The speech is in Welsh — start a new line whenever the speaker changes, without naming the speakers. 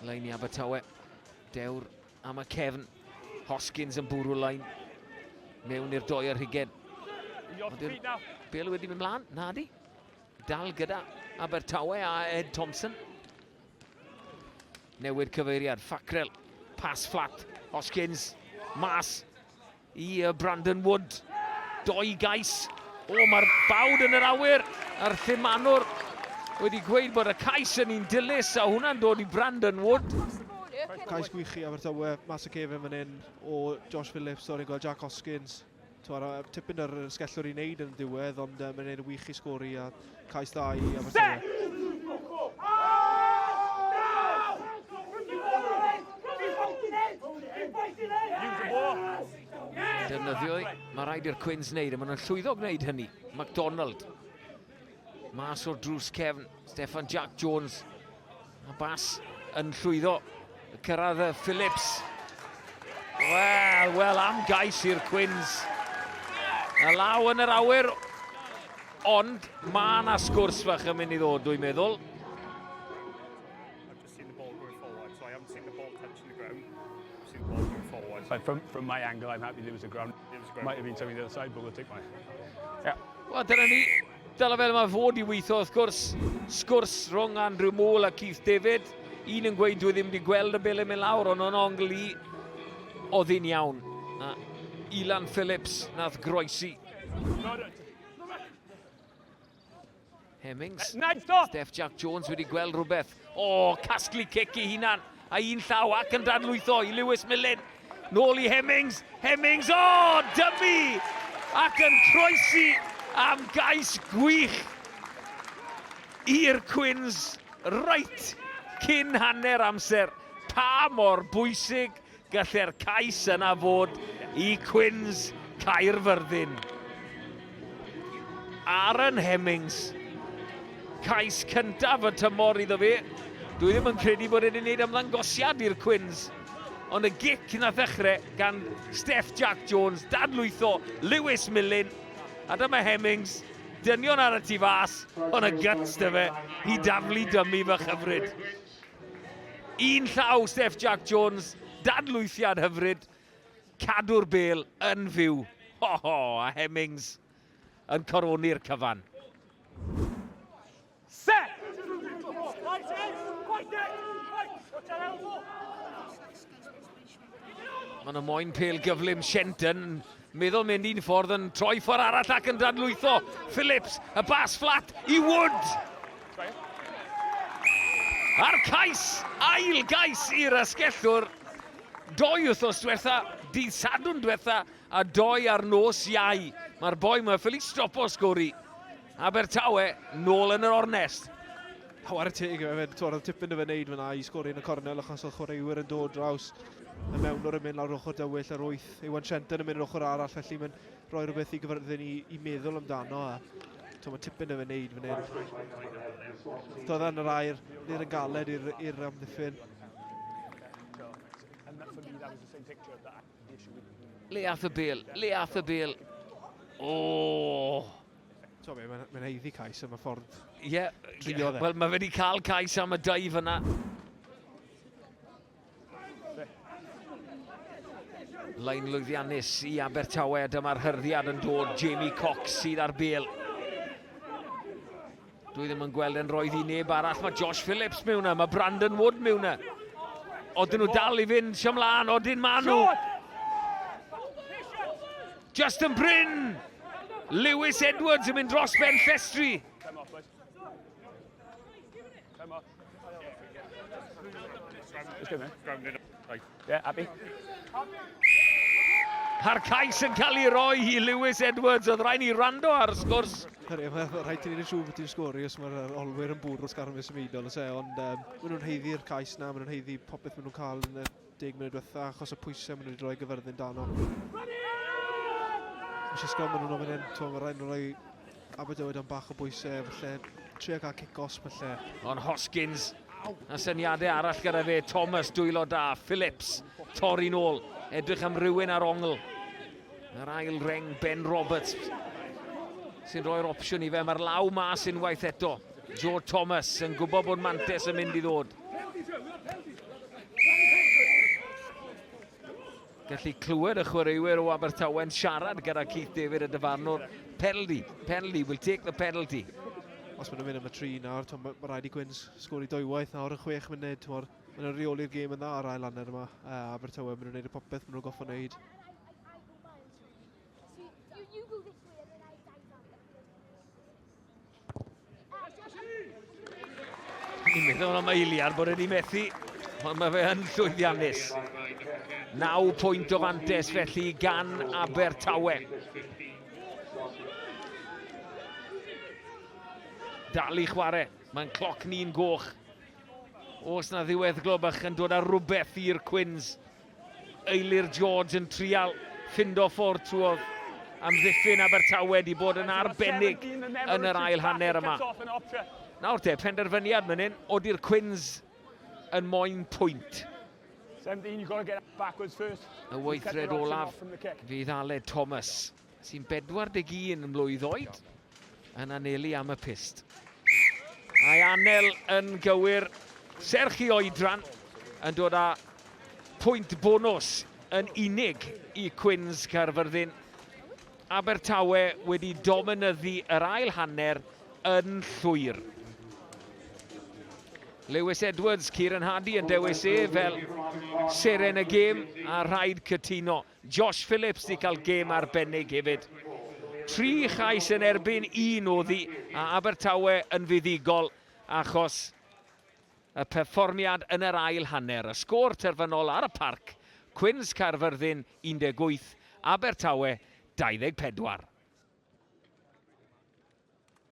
Lein i Abertawe. Dewr am y cefn. Hoskins yn bwrw lein. Mewn i'r doi ar hyged. Bale wedi mynd mlaen? Nadi. Dal gyda Abertawe a Ed Thompson. Newid cyfeiriad. Ffacrel. Pas fflat. Hoskins. Mas. I Brandon Wood. Doi gais. O, mae'r bawd yn yr awyr. A'r Thimanwr wedi gweud bod y cais yn un dilys a hwnna'n dod i Brandon Wood.
Cais gwych i Abertawe, mas y cefn fan hyn o Josh Phillips, o'r gweld Jack Hoskins. Tipyn yr sgellwr i wneud yn diwedd, ond mae'n gwneud y wych i sgori a cais da i Abertawe.
Defnyddio, mae rhaid i'r Quins wneud, a maen nhw'n llwyddo gwneud hynny. MacDonald. Mas o'r drws cefn, Steffan Jack Jones. A Bas yn llwyddo. Cyrraedd Phillips. Wel, am gais i'r Quins. A law yn yr awyr. Ond mae yna sgwrs fach yn mynd i ddod, dwi'n meddwl.
From my angle, I'm happy there was a ground. Might have been something the other side, but we'll take mine. Yeah.
Wel, dyna ni. Dyla fel mae fod i weithio, wrth gwrs. Sgwrs rhwng Andrew Mole a Keith David. Un yn gweud dwi ddim wedi gweld y Bale yn mynd lawr, ond o'n ongl i oedd hi'n iawn. Ilan Phillips nath groesi. Hemmings. Steff Jack Jones wedi gweld rhywbeth. O, casglu cic i hunan. A un llaw ac yn dadlwytho i Lewis Millen. Nôl i Hemmings. Hemmings, o, dymu! Ac yn croesi am gais gwych i'r Quins. Reit cyn hanner amser. Pa mor bwysig gallai'r cais yna fod i Quins Caerfyrddin. Aaron Hemmings. Cais cyntaf y tymor iddo fe. Dwi ddim yn credu bod wedi gwneud ymddangosiad i'r Quins. Ond y gic na ddechrau gan Steff Jack Jones, dadlwytho Lewis Millen. A dyma Hemmings, dynion ar y tu fas, ond y guts dy fe i daflu dymu fy chyfryd. Un llaw Steff Jack Jones, dadlwythiad hyfryd, cadw'r Bale yn fyw. A Hemmings yn coroni'r cyfan.
Set!
Mae'n y moyn pel gyflym Shenton, meddwl mynd un ffordd yn troi ffordd arall ac yn dadlwytho. Phillips, y bas fflat i Wood. A'r cais, ail gais i'r ysgellwr. 2 wythnos diwetha, dydd Sadwrn diwetha, a 2 ar nos Iau. Mae'r boi mae'n ffili stopo sgori. Abertawe, nôl yn yr ornest.
Hawar y teg efo, oedd tipyn o fe wneud fyna i sgori yn y cornel achos oedd chwaraewyr yn dod draws. Y mewnwr yn mynd lawr ochr dywyll ar 8. Iwan Shenton yn mynd ochr arall, felly mae'n rhoi rhywbeth i Gyfyrddin i meddwl amdano. Mae tipyn o fe wneud fan hyn. Doedd yn yr air, nid yn galed i'r amddiffyn.
Le ath y Bale. O!
Mae'n heiddi cais am y ffordd.
Ie, wel mae wedi cael cais am y daif yna. Lain lwyddiannus i Abertawe, dyma'r hyrddiad yn dod. Jamie Cox sydd ar Bale. Dwi ddim yn gweld yn roedd i neb arall. Mae Josh Phillips mewn yna, mae Brandon Wood mewn yna. Odyn nhw dal i fynd siamlan, odyn ma nhw. Justin Bryn! Lewis Edwards yn mynd dros ben llestri.
Yeah, happy.
A'r cais yn cael ei roi i Lewis Edwards, oedd rhaid ni rando ar sgwrs.
Rhaid i ni'n siŵr bod ti'n sgori os mae'r olwyr yn bwrw sgarfau symudol, ond maen nhw'n heiddi'r cais na, maen nhw'n heiddi popeth maen nhw'n cael yn y 10 munud diwetha, achos y pwysau maen nhw wedi rhoi Gyfyrddin dano. Mae Sisgol maen nhw'n ofyn hyn, mae rhaid nhw'n rhoi Abertawe am bach o bwysau, felly trio cael kick-os felly.
Ond Hoskins, a syniadau arall gyda fe, Thomas dwylo da, Phillips, torri nôl, edrych am rywun ar ongl. Yr ail reng Ben Roberts sy'n rhoi'r opsiwn i fe, mae'r law mas unwaith eto. Joe Thomas yn gwybod bod Mantes yn mynd i ddod. gallu clywed y chwaraewyr o Abertawe yn siarad gyda Keith David y dyfarnwr. Penalty, we'll take the penalty.
Os maen nhw'n mynd am y 3 nawr, mae Rygbi Cymru sgori 2 waith nawr yn 6 munud. Maen nhw'n reoli'r gêm yna ar ail hanner yma. Abertawe, maen nhw'n gwneud y popeth maen nhw'n goffo wneud.
Ni'n meddwl am eiliad bod wedi methu, ond mae fe yn llwyddiannus. 9 pwynt o fantes felly gan Abertawe. Dal i chwarae, mae'n cloc ni'n goch. Os na ddiwedd globach yn dod â rhywbeth i'r Quins. Eilir George yn trial ffindo ffordd trwodd. Amddiffyn Abertawe wedi bod yn arbennig yn yr ail hanner yma. Nawr te, penderfyniad fan hyn, oedi'r Quins yn moyn pwynt.
17, you've got to get backwards first.
Y weithred olaf fydd Aled Thomas, sy'n 41 yn mlwydd oed, yn anelu am y pist. A'i Anel yn gywir, serch i oedran, yn dod â pwynt bonus yn unig i Quins Caerfyrddin. Abertawe wedi dominyddu yr ail hanner yn llwyr. Lewis Edwards, Kieran Hardy yn dewis fel seren y gêm a rhaid cytuno. Josh Phillips wedi cael gêm arbennig hefyd. 3 chais yn erbyn 1 oddi a Abertawe yn fuddigol achos y perfformiad yn yr ail hanner. Y sgôr terfynol ar y parc, Quins Caerfyrddin 18, Abertawe 24.